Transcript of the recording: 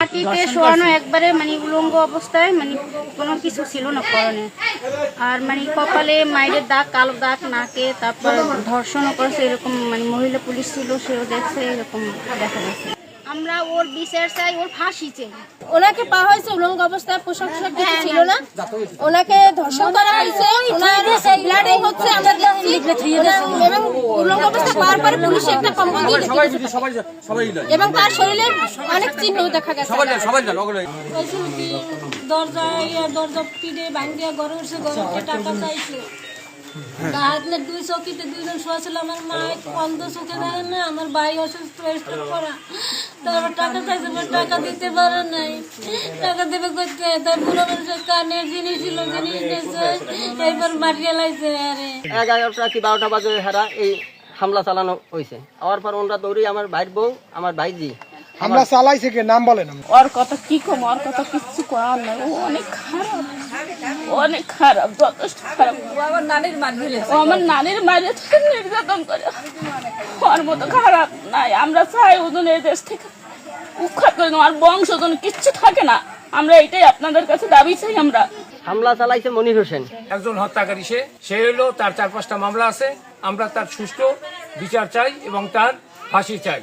মাটিতে শোয়ানো একবারে মানে উলঙ্গ অবস্থায়, মানে কোনো কিছু ছিল না পরনে। আর মানে কপালে মায়ের দাগ, কালো দাগ, নাকে, তারপর ধর্ষণও করেছে এরকম, মানে মহিলা পুলিশ ছিল, সেও দেখছে, এরকম দেখা গেছে। আমরা ওর বিচার চাই, ওর ফাঁসি চাই। ওনাকে পাওয়া হয়েছে উলঙ্গ অবস্থায়, পোশাক কিছু ছিল না, ওনাকে ধর্ষণ করা হয়েছে, ওনার ব্লাডিং হচ্ছে, আমরা দেখছি, এবং উলঙ্গ অবস্থা পাওয়ার পরে পুলিশ একটা কম্বল দিয়ে এবং তার শরীরে অনেক চিহ্ন দেখা গেছে। দরজা পিড়ে ভাঙ্গিয়া ঘরে উঠছে, ঘরে টাকা চাইছে। হাতলে দুই চকিতে দুইজন শোয়া ছিল, আমার মা অন্ধ চোখে দেখে না, আমার ভাই অসুস্থ স্ট্রোক করা, তারপর টাকা চাইছে, টাকা দিতে পারে নাই, টাকা দেবে করতে, তার বুড়ো মানুষের কানের জিনিস ছিল, জিনিস নিয়েছে, এরপর মারিয়ে লাইছে। আরে 11টা কি 12টা বাজে হারা এই হামলা চালানো হয়েছে। হওয়ার পর ওনারা দৌড়ি আমার ভাইয়ের বউ, আমার ভাইজি হামলা চালাইছে কে নাম বলেন? ওর কথা কি কম, ওর কথা কিচ্ছু করার নাই, ও অনেক খারাপ, অনেক খারাপ, যথেষ্ট খারাপ। ও আমার নানির মায়ের নির্যাতন করে, ওর মতো খারাপ নাই। আমরা চাই ওজন এই দেশ থেকে উৎখাত করে নেওয়া, আর বংশজন কিচ্ছু থাকে না। আমরা এটাই আপনাদের কাছে দাবি চাই। আমরা হামলা চালাইছে মনির হোসেন, একজন হত্যাকারী। সে হলো, তার 4-5টা মামলা আছে। আমরা তার সুষ্ঠু বিচার চাই এবং তার ফাঁসি চাই।